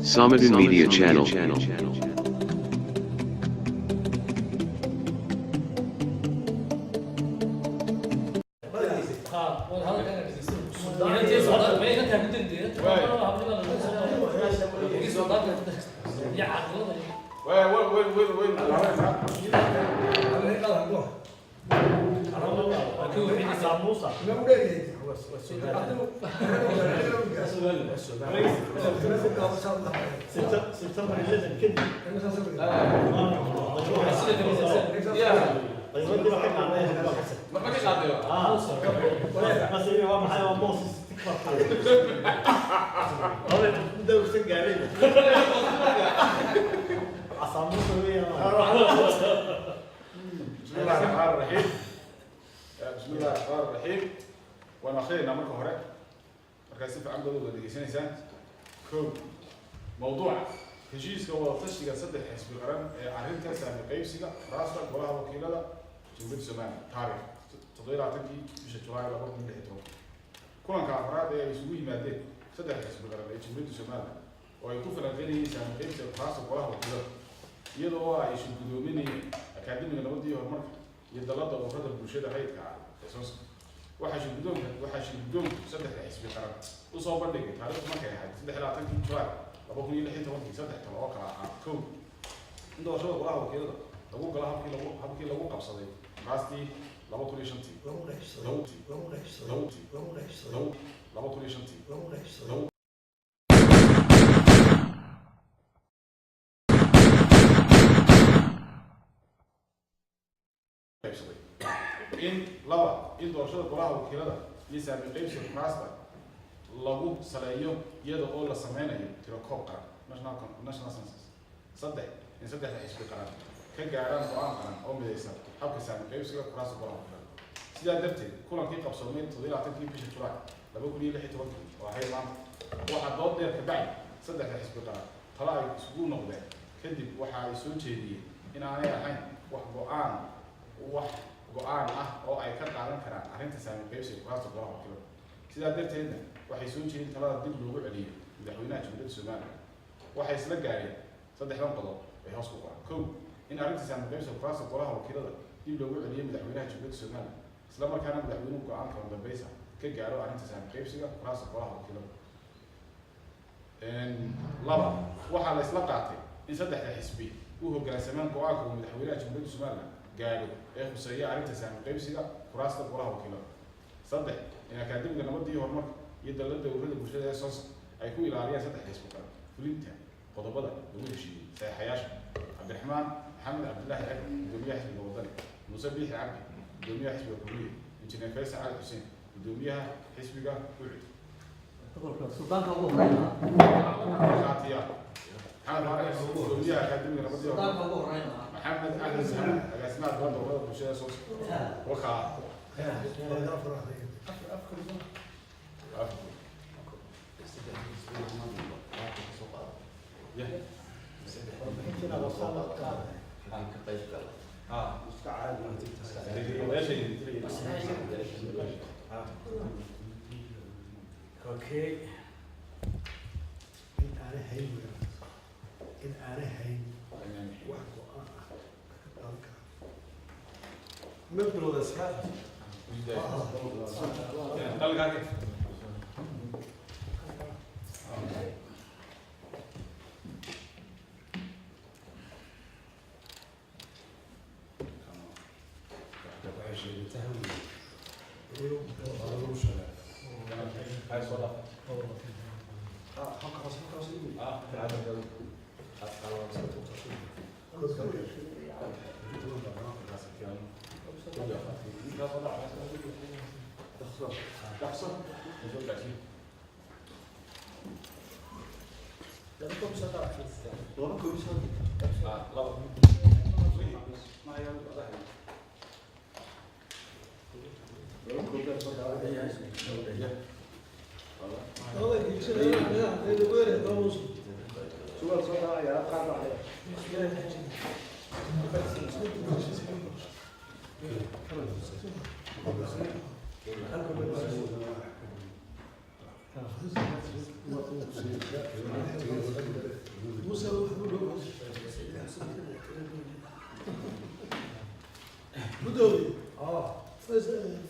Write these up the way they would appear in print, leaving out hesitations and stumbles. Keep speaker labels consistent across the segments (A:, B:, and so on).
A: Samadin Media Channel.
B: بسم الله الرحمن الرحيم وانا خيرنا مركه هره مركاسي في عمدو ولا دغيسانيسان كو موضوع هجيسكا ولا تشيغا صدح حسب القرن arrinta saami qaybsiga raasla golaha wakiilada Jamhuuriyadda Soomaaliya taariikh toddobaatankii bisha Julaay 2016 kulanka afraad ee isugu yimaadeen saddex xisbi qaran ee Jamhuuriyadda Soomaaliya oo ay ku falanqeynayeen saami qaybsiga raasla golaha wakiilada iyadoo ay isu gudoominayeen akaademiga nabadii horumarka iyo dalada ururada bulshada rayidka ah waxaa shirgudoonku saddexda xisbi qaran u soo bandhigay taariikhdu markay ahayd 23 Julaay 2016 saddex talo oo kala ahaa kow in doorashada golaha wakiilada lagu gala habkii lagu qabsaday raastii 2015 in doorashada golaha wakiilada iyo saami qaybsiga raasta lagu saleeyo iyada oo la sameynayo tirakoob qaran national census saddex in saddexda xisbi qaran ka gaaraan go'aan qaran oo midaysan habka saami qaybsiga raasta golaha wakiilada sidaa darteed kulankii qabsoomay 17 bisha Julaay 2016 oo ahayd maanta waxaa dood dheer ka dhacay saddexda xisbi qaran tala ay isugu noqdeen kadib waxa ay soo jeediyeen in aanay ahayn wax go'aan ah oo ay ka qaadan karaan arrinta saami qaybsiga raasta golaha wakiilada sidaa darteedna waxay soo jeedin talada dib loogu celiyo madaxweynaha Jamhuuriyadda Soomaaliya waxay isla gaareen saddexdan qodob ee hoos ku qoran kow in arrinta saami qaybsiga raasta golaha wakiilada dib loogu celiyo madaxweynaha Jamhuuriyadda Soomaaliya isla markaana madaxweynuhu go'aan kala dambaysa ka gaaro arrinta saami qaybsiga raasta golaha wakiilada laba waxaa la isla qaatay in saddexda xisbi uu hoggaansamaan go'aanka madaxweynaha Jamhuuriyadda Soomaaliya gaaro ee khuseeya arrinta saami qaybsiga raasta golaha wakiilada saddex in akaademiga nabadii horumarka iyo dalada ururada bulshada ee SOS ay ku ilaaliyaan saddex xisbi qaran fulinta qodobada lagu heshiiyey saxiixayaasha Cabdiraxmaan Maxamed Cabdullaahi Cali gudoomiyaha xisbiga wadani Muuse Biixi Cabdi gudoomiyaha xisbiga Kulmiye injineer Faysal Cali Xuseen gudoomiyaha xisbiga Ucud
C: sultaanka ugu horeeya
B: qaatiya maxamed Faarax gudoomiyaha akaademiga nabadii
C: sultaanka ugu horeeya
B: محمد أحمد سهل أجسماء البلد وغيره بشيء صوص وقع
D: اوكي إن أنا هاي
E: مبلغ الاسكان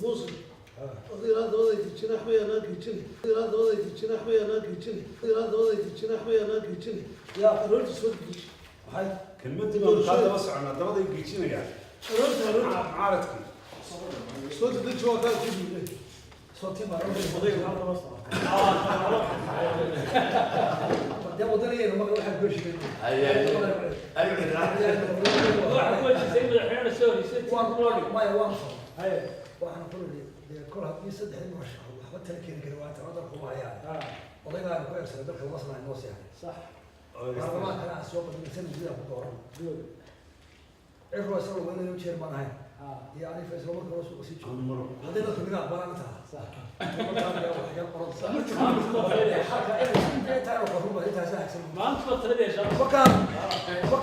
A: موسى هذه هذا وضعي تجنح بيا ناك يجني هذا وضعي تجنح بيا ناك يجني هذا وضعي تجنح بيا ناك يجني يا رد صدق
D: هاي كلمتي ما هذا بس عنا درضي يجينا يعني
A: رد
D: عارتك
A: صدق شو كان كذي
C: صوتي ما رد المضيق هذا بس ده مدير ما راح يقول شيء
E: واحد كل شيء زي ما الحين السوري ست
C: ما يوانص هاي واحنا كل هذا يسد حين مرشح وحتى لكن كروات هذا هو يعني والله قال كويس بدك الوصل عن النص يعني صح ما كان على السوق من سنه جديده في الدوران عرفوا سووا وين يمشي ما هاي يعني في سوق الرسول وسيج هذا لو كنا برانتها صح
E: ما انت فتره ليش
C: وكان
B: هو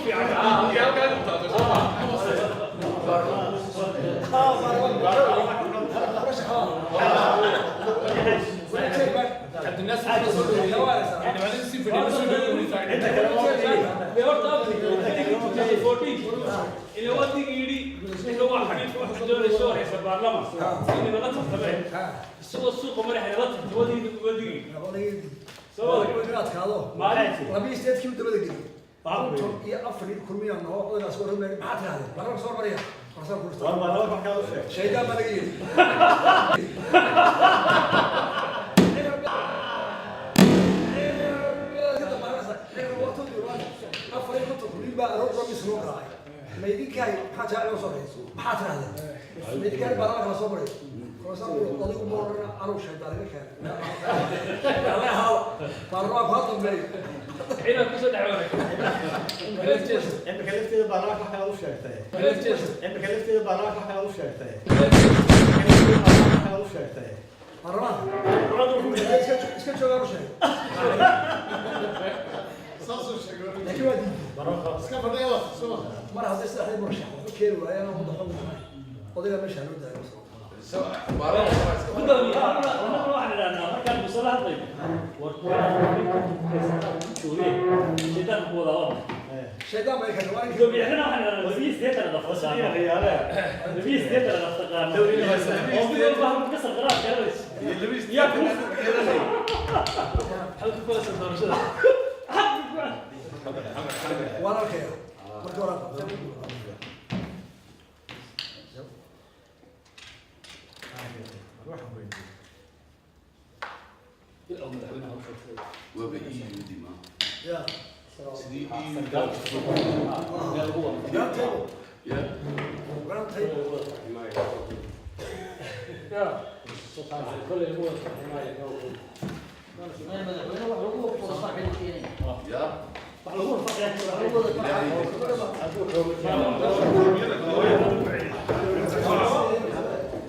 B: في عبد الناس يعني بعدين يصير في انت اللي هو تيجي اللي هو حديث واحد دول الشهر يا برلمان اللي غلط تمام السوق مريح غلط ودي سوى
C: ما عليه ربي استيت كيف تبغى تقول يا افري كل مين انه هو انا صور ما حد هذا برا صور مريح صور كل
D: والله ما بحكي هذا
C: شيء ده ما لقيه افري كنت كل بقى ربي سنوك راي ما يديك هاي حاجه على صور ما حد هذا ما يديك برا صور وصلوا قضية مرة أروش هذا اللي كان الله هذا فالراب هذا ملي
E: حين كسر دعوانك
D: أنت كلفت إذا براك ما حلو شيء أنت كلفت إذا براك ما حلو شيء
C: الراب إيش شو أروش
A: صاصو شكرا
C: لكن ودي
A: سكفر ده يلا سوا
C: مرة هذا استحي مرشح كيلو أنا مضحون قضية مش هنود ده
E: مرة واحدة لأنه كان بصراحة طيب شيطان هو ضوء
C: شيطان ما يكذب وين
E: يوم يحنا احنا نبيس ديت انا ضفتنا نبيس ديت انا ضفتنا هو فاهم قصة غراض كلامس يا كوف حلقة فلوس الدرجة
C: ولا الخير مدورات
A: يا
C: يا